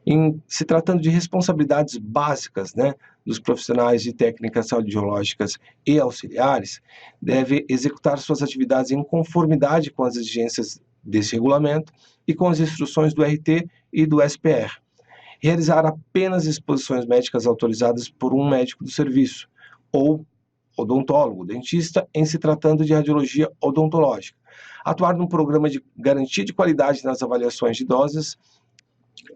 Em se tratando de responsabilidades básicas, né, dos profissionais de técnicas audiológicas e auxiliares, deve executar suas atividades em conformidade com as exigências desse regulamento e com as instruções do RT e do SPR. Realizar apenas exposições médicas autorizadas por um médico do serviço, ou odontólogo, dentista, em se tratando de radiologia odontológica. Atuar num programa de garantia de qualidade nas avaliações de doses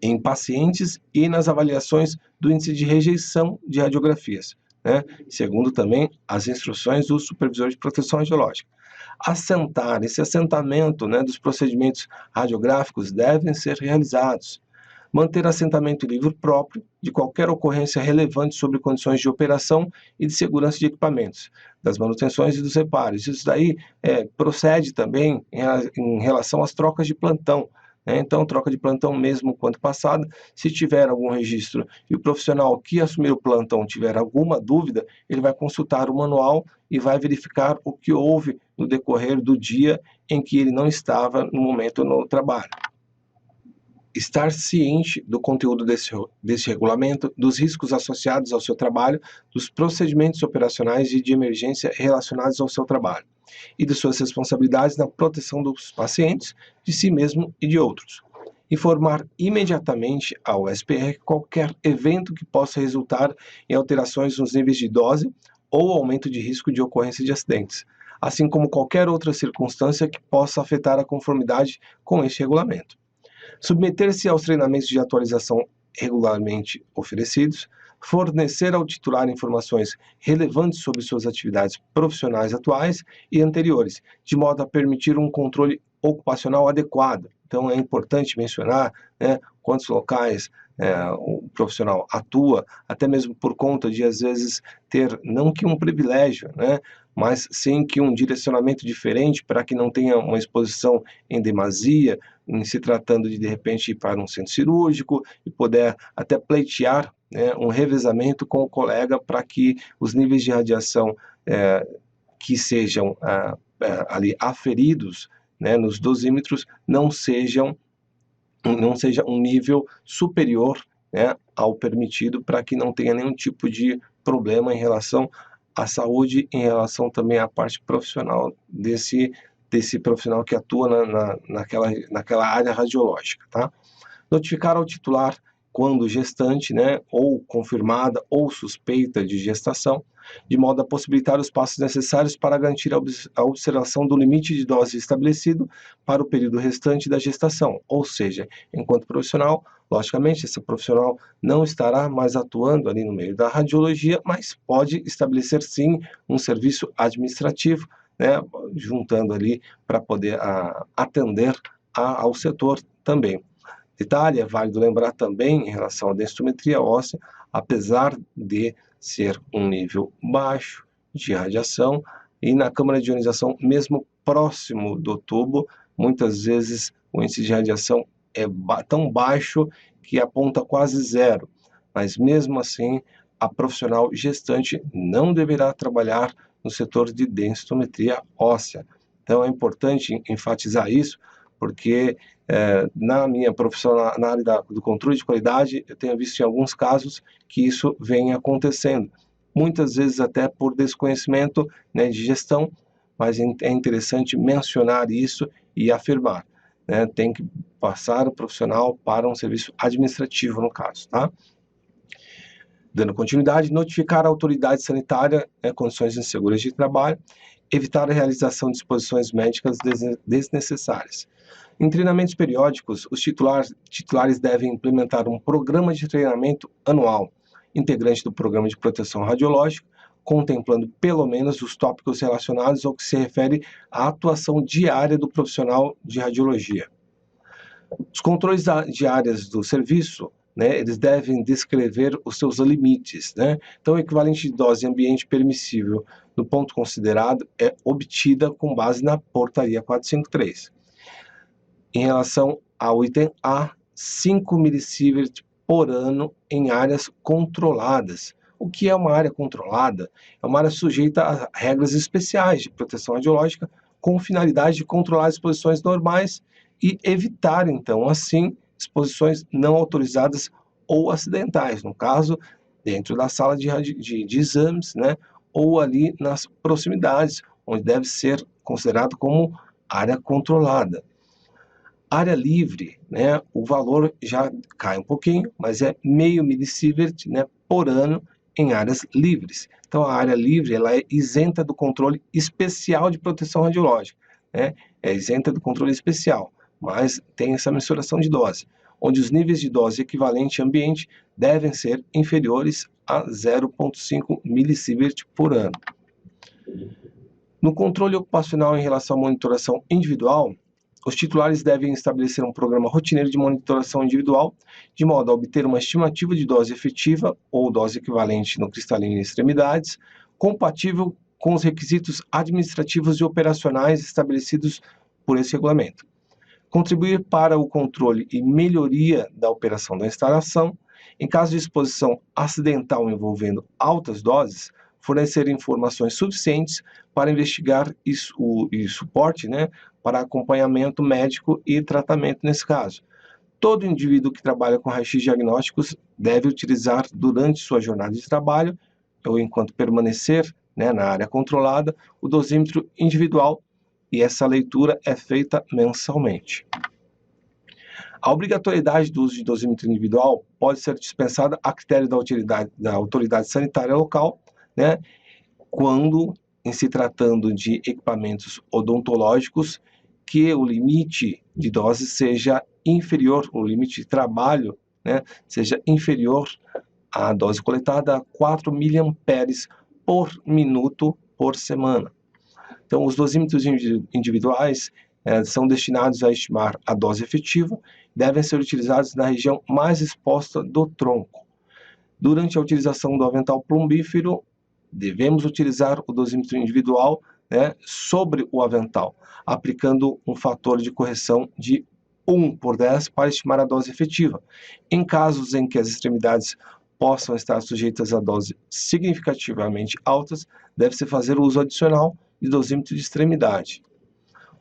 em pacientes e nas avaliações do índice de rejeição de radiografias, né? Segundo também as instruções do supervisor de proteção radiológica. Esse assentamento, né, dos procedimentos radiográficos devem ser realizados. Manter assentamento e livro próprio de qualquer ocorrência relevante sobre condições de operação e de segurança de equipamentos, das manutenções e dos reparos. Isso daí procede também em relação às trocas de plantão. Então, troca de plantão mesmo quanto passada, se tiver algum registro e o profissional que assumir o plantão tiver alguma dúvida, ele vai consultar o manual e vai verificar o que houve no decorrer do dia em que ele não estava no momento no trabalho. Estar ciente do conteúdo desse regulamento, dos riscos associados ao seu trabalho, dos procedimentos operacionais e de emergência relacionados ao seu trabalho e de suas responsabilidades na proteção dos pacientes, de si mesmo e de outros. Informar imediatamente ao SPR qualquer evento que possa resultar em alterações nos níveis de dose ou aumento de risco de ocorrência de acidentes, assim como qualquer outra circunstância que possa afetar a conformidade com este regulamento. Submeter-se aos treinamentos de atualização regularmente oferecidos, fornecer ao titular informações relevantes sobre suas atividades profissionais atuais e anteriores, de modo a permitir um controle ocupacional adequado. Então, é importante mencionar, né, quantos locais o profissional atua, até mesmo por conta de, às vezes, ter não que um privilégio, né, mas sim que um direcionamento diferente para que não tenha uma exposição em demasia, em se tratando de repente, ir para um centro cirúrgico e poder até pleitear, né, um revezamento com o colega para que os níveis de radiação que sejam ali aferidos, né, nos dosímetros não seja um nível superior, né, ao permitido, para que não tenha nenhum tipo de problema em relação à saúde, em relação também à parte profissional desse profissional que atua naquela área radiológica, tá? Notificar ao titular quando gestante, né, ou confirmada ou suspeita de gestação, de modo a possibilitar os passos necessários para garantir a observação do limite de dose estabelecido para o período restante da gestação, ou seja, enquanto profissional, logicamente, esse profissional não estará mais atuando ali no meio da radiologia, mas pode estabelecer sim um serviço administrativo, né, juntando ali para poder atender ao setor também. Detalhe, é válido lembrar também em relação à densitometria óssea, apesar de ser um nível baixo de radiação, e na câmara de ionização, mesmo próximo do tubo, muitas vezes o índice de radiação é tão baixo que aponta quase zero, mas mesmo assim a profissional gestante não deverá trabalhar no setor de densitometria óssea. Então é importante enfatizar isso, porque na minha profissão, na área do controle de qualidade, eu tenho visto em alguns casos que isso vem acontecendo. Muitas vezes até por desconhecimento, né, de gestão, mas é interessante mencionar isso e afirmar, né, tem que passar o profissional para um serviço administrativo no caso, tá? Dando continuidade, notificar a autoridade sanitária, condições inseguras de trabalho, evitar a realização de exposições médicas desnecessárias. Em treinamentos periódicos, os titulares devem implementar um programa de treinamento anual, integrante do programa de proteção radiológica, contemplando pelo menos os tópicos relacionados ao que se refere à atuação diária do profissional de radiologia. Os controles de áreas do serviço, né, eles devem descrever os seus limites, né? Então, o equivalente de dose ambiente permissível no ponto considerado é obtida com base na portaria 453. Em relação ao item A, 5 milisievert por ano em áreas controladas. O que é uma área controlada? É uma área sujeita a regras especiais de proteção radiológica com finalidade de controlar as exposições normais e evitar, então, assim, exposições não autorizadas ou acidentais, no caso, dentro da sala de exames, né, ou ali nas proximidades, onde deve ser considerado como área controlada. Área livre, né, o valor já cai um pouquinho, mas é meio milisievert, né, por ano em áreas livres. Então, a área livre ela é isenta do controle especial de proteção radiológica, né, é isenta do controle especial, mas tem essa mensuração de dose, onde os níveis de dose equivalente ambiente devem ser inferiores a 0,5 milisievert por ano. No controle ocupacional em relação à monitoração individual, os titulares devem estabelecer um programa rotineiro de monitoração individual, de modo a obter uma estimativa de dose efetiva ou dose equivalente no cristalino em extremidades, compatível com os requisitos administrativos e operacionais estabelecidos por esse regulamento. Contribuir para o controle e melhoria da operação da instalação, em caso de exposição acidental envolvendo altas doses, fornecer informações suficientes para investigar e suporte, né, para acompanhamento médico e tratamento nesse caso. Todo indivíduo que trabalha com raio-x diagnósticos deve utilizar durante sua jornada de trabalho, ou enquanto permanecer, né, na área controlada, o dosímetro individual, e essa leitura é feita mensalmente. A obrigatoriedade do uso de dosímetro individual pode ser dispensada a critério da autoridade sanitária local, né, quando, em se tratando de equipamentos odontológicos, que o limite de dose seja inferior, o limite de trabalho, né, seja inferior à dose coletada a 4 mA por minuto por semana. Então, os dosímetros individuais são destinados a estimar a dose efetiva, devem ser utilizados na região mais exposta do tronco. Durante a utilização do avental plumbífero, devemos utilizar o dosímetro individual, né, sobre o avental, aplicando um fator de correção de 1/10 para estimar a dose efetiva. Em casos em que as extremidades possam estar sujeitas a doses significativamente altas, deve-se fazer o uso adicional de dosímetro de extremidade.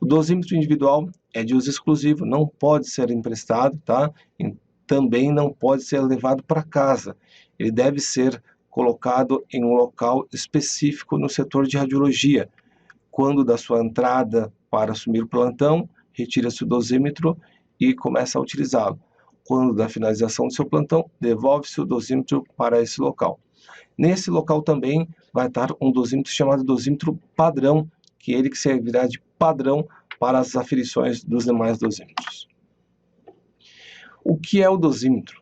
O dosímetro individual é de uso exclusivo, não pode ser emprestado, tá? E também não pode ser levado para casa. Ele deve ser colocado em um local específico no setor de radiologia. Quando da sua entrada para assumir o plantão, retira-se o dosímetro e começa a utilizá-lo. Quando da finalização do seu plantão, devolve-se o dosímetro para esse local. Nesse local também vai estar um dosímetro chamado dosímetro padrão, que é ele que servirá de padrão para as aferições dos demais dosímetros. O que é o dosímetro?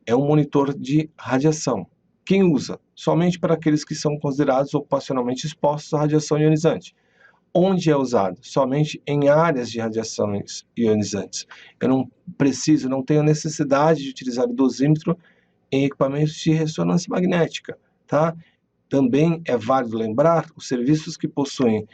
É um monitor de radiação. Quem usa? Somente para aqueles que são considerados ocupacionalmente expostos à radiação ionizante. Onde é usado? Somente em áreas de radiações ionizantes. Eu não tenho necessidade de utilizar o dosímetro em equipamentos de ressonância magnética, tá? Também é válido lembrar os serviços que possuem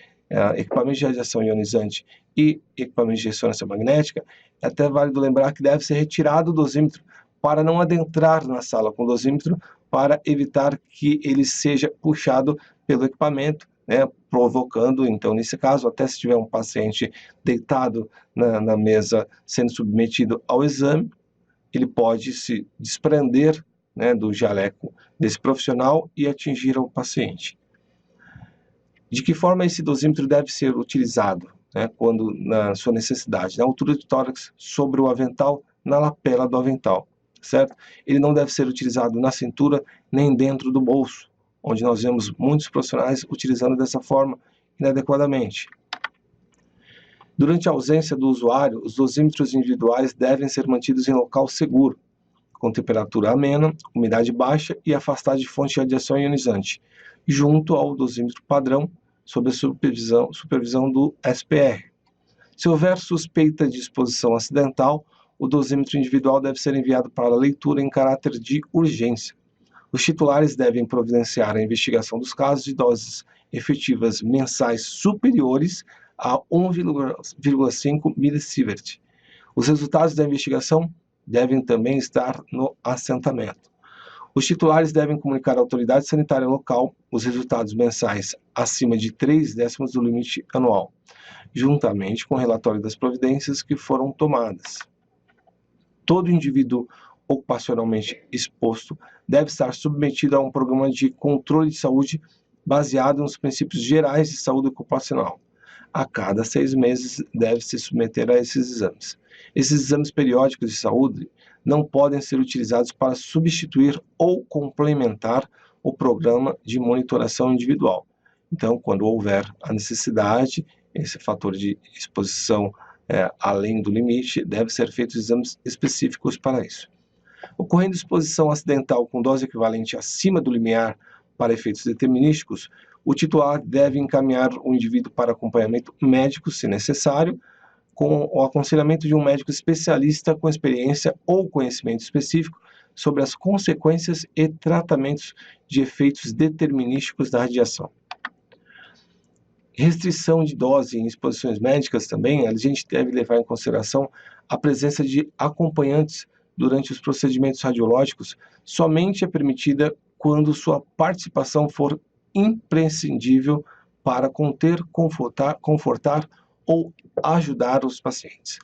equipamentos de radiação ionizante e equipamentos de ressonância magnética, é até válido lembrar que deve ser retirado o dosímetro para não adentrar na sala com o dosímetro, para evitar que ele seja puxado pelo equipamento, né, provocando, então, nesse caso, até se tiver um paciente deitado na mesa sendo submetido ao exame, ele pode se desprender, né, do jaleco desse profissional e atingir o paciente. De que forma esse dosímetro deve ser utilizado, né, quando na sua necessidade? Na altura do tórax, sobre o avental, na lapela do avental, certo? Ele não deve ser utilizado na cintura nem dentro do bolso, onde nós vemos muitos profissionais utilizando dessa forma inadequadamente. Durante a ausência do usuário, os dosímetros individuais devem ser mantidos em local seguro, com temperatura amena, umidade baixa e afastado de fonte de radiação ionizante, junto ao dosímetro padrão, sob a supervisão do SPR. Se houver suspeita de exposição acidental, o dosímetro individual deve ser enviado para leitura em caráter de urgência. Os titulares devem providenciar a investigação dos casos de doses efetivas mensais superiores a 1,5 milisievert. Os resultados da investigação devem também estar no assentamento. Os titulares devem comunicar à autoridade sanitária local os resultados mensais acima de 3/10 do limite anual, juntamente com o relatório das providências que foram tomadas. Todo indivíduo ocupacionalmente exposto deve estar submetido a um programa de controle de saúde baseado nos princípios gerais de saúde ocupacional. A cada 6 meses deve se submeter a esses exames. Esses exames periódicos de saúde não podem ser utilizados para substituir ou complementar o programa de monitoração individual. Então, quando houver a necessidade, esse fator de exposição além do limite, deve ser feitos exames específicos para isso. Ocorrendo exposição acidental com dose equivalente acima do limiar para efeitos determinísticos, o titular deve encaminhar o indivíduo para acompanhamento médico, se necessário, com o aconselhamento de um médico especialista com experiência ou conhecimento específico sobre as consequências e tratamentos de efeitos determinísticos da radiação. Restrição de dose em exposições médicas também, a gente deve levar em consideração a presença de acompanhantes durante os procedimentos radiológicos. Somente é permitida quando sua participação for imprescindível para conter, confortar ou ajudar os pacientes.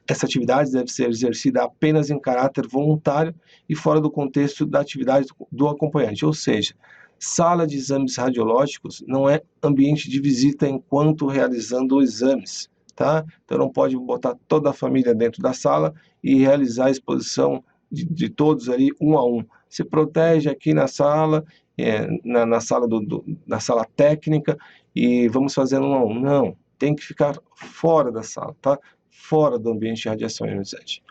Essa atividade deve ser exercida apenas em caráter voluntário e fora do contexto da atividade do acompanhante, ou seja, sala de exames radiológicos não é ambiente de visita enquanto realizando os exames, tá? Então não pode botar toda a família dentro da sala e realizar a exposição de todos ali um a um. Se protege aqui na sala, na sala técnica, e vamos fazendo um a um. Não, tem que ficar fora da sala, tá? Fora do ambiente de radiação ionizante.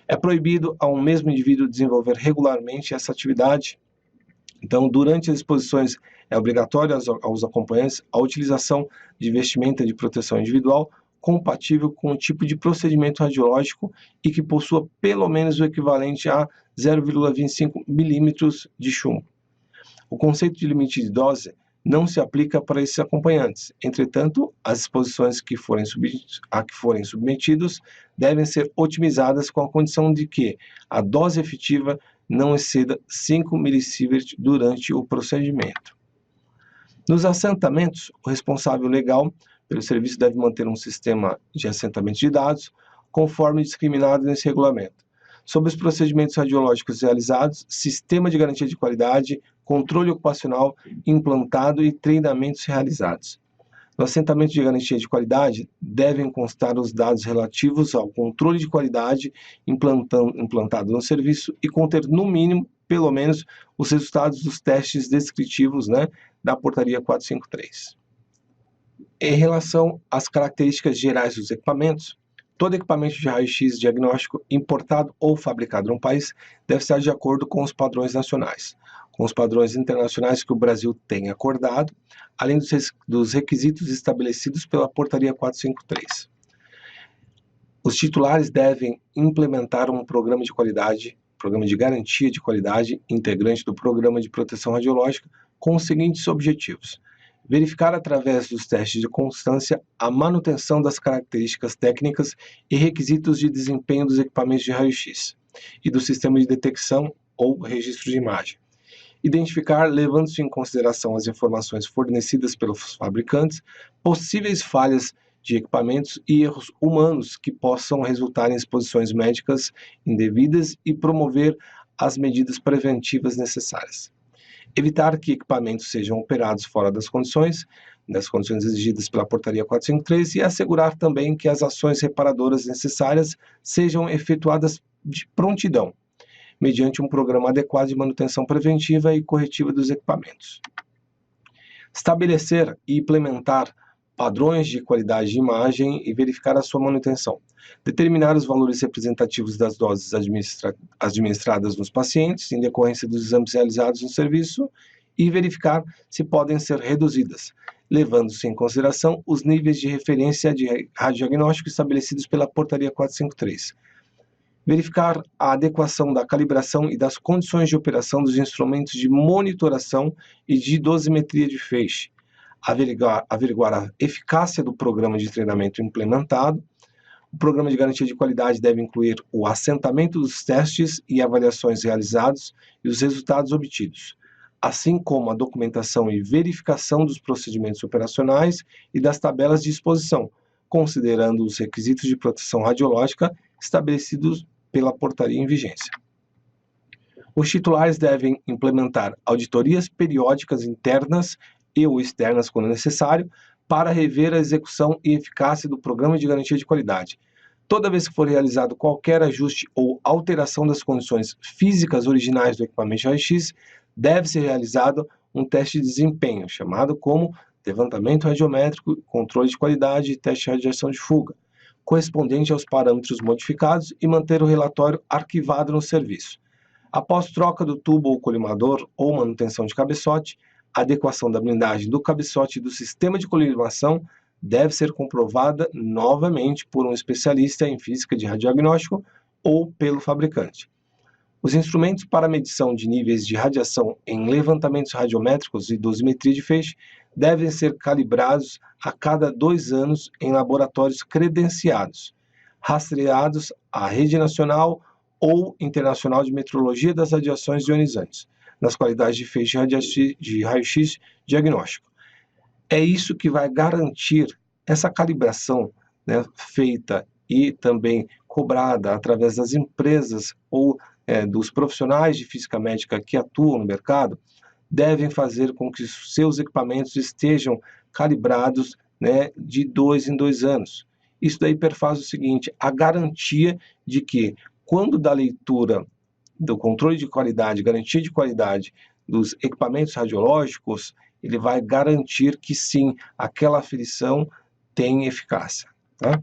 É proibido a um mesmo indivíduo desenvolver regularmente essa atividade. Então, durante as exposições, é obrigatório aos acompanhantes a utilização de vestimenta de proteção individual compatível com o tipo de procedimento radiológico e que possua pelo menos o equivalente a 0,25 milímetros de chumbo. O conceito de limite de dose não se aplica para esses acompanhantes. Entretanto, as exposições a que forem submetidos devem ser otimizadas com a condição de que a dose efetiva não exceda 5 milisievert durante o procedimento. Nos assentamentos, o responsável legal pelo serviço deve manter um sistema de assentamento de dados, conforme discriminado nesse regulamento. Sobre os procedimentos radiológicos realizados, sistema de garantia de qualidade, controle ocupacional implantado e treinamentos realizados. No assentamento de garantia de qualidade, devem constar os dados relativos ao controle de qualidade implantado no serviço e conter, no mínimo, pelo menos, os resultados dos testes descritivos, da portaria 453. Em relação às características gerais dos equipamentos, todo equipamento de raio-x diagnóstico importado ou fabricado no país deve estar de acordo com os padrões nacionais, com os padrões internacionais que o Brasil tem acordado, além dos requisitos estabelecidos pela portaria 453. Os titulares devem implementar um programa de qualidade, programa de garantia de qualidade, integrante do programa de proteção radiológica, com os seguintes objetivos: verificar através dos testes de constância a manutenção das características técnicas e requisitos de desempenho dos equipamentos de raio-x e do sistema de detecção ou registro de imagem. Identificar, levando-se em consideração as informações fornecidas pelos fabricantes, possíveis falhas de equipamentos e erros humanos que possam resultar em exposições médicas indevidas e promover as medidas preventivas necessárias. Evitar que equipamentos sejam operados fora das condições exigidas pela portaria 453 e assegurar também que as ações reparadoras necessárias sejam efetuadas de prontidão, mediante um programa adequado de manutenção preventiva e corretiva dos equipamentos. Estabelecer e implementar padrões de qualidade de imagem e verificar a sua manutenção. Determinar os valores representativos das doses administradas nos pacientes em decorrência dos exames realizados no serviço e verificar se podem ser reduzidas, levando-se em consideração os níveis de referência de radiodiagnóstico estabelecidos pela portaria 453. Verificar a adequação da calibração e das condições de operação dos instrumentos de monitoração e de dosimetria de feixe. Averiguar a eficácia do programa de treinamento implementado. O programa de garantia de qualidade deve incluir o assentamento dos testes e avaliações realizados e os resultados obtidos, assim como a documentação e verificação dos procedimentos operacionais e das tabelas de exposição, considerando os requisitos de proteção radiológica estabelecidos pela portaria em vigência. Os titulares devem implementar auditorias periódicas internas e ou externas, quando necessário, para rever a execução e eficácia do programa de garantia de qualidade. Toda vez que for realizado qualquer ajuste ou alteração das condições físicas originais do equipamento de raio-x, deve ser realizado um teste de desempenho, chamado como levantamento radiométrico, controle de qualidade e teste de radiação de fuga, correspondente aos parâmetros modificados, e manter o relatório arquivado no serviço. Após troca do tubo ou colimador ou manutenção de cabeçote, a adequação da blindagem do cabeçote e do sistema de colimação deve ser comprovada novamente por um especialista em física de radiodiagnóstico ou pelo fabricante. Os instrumentos para medição de níveis de radiação em levantamentos radiométricos e dosimetria de feixe devem ser calibrados a cada 2 anos em laboratórios credenciados, rastreados à Rede Nacional ou Internacional de Metrologia das Radiações Ionizantes, nas qualidades de feixe de raio-x diagnóstico. É isso que vai garantir essa calibração, né, feita e também cobrada através das empresas ou dos profissionais de física médica que atuam no mercado, devem fazer com que seus equipamentos estejam calibrados, né, de 2 em 2 anos. Isso daí perfaz o seguinte: a garantia de que, quando da leitura do controle de qualidade, garantia de qualidade dos equipamentos radiológicos, ele vai garantir que sim, aquela aferição tem eficácia, tá?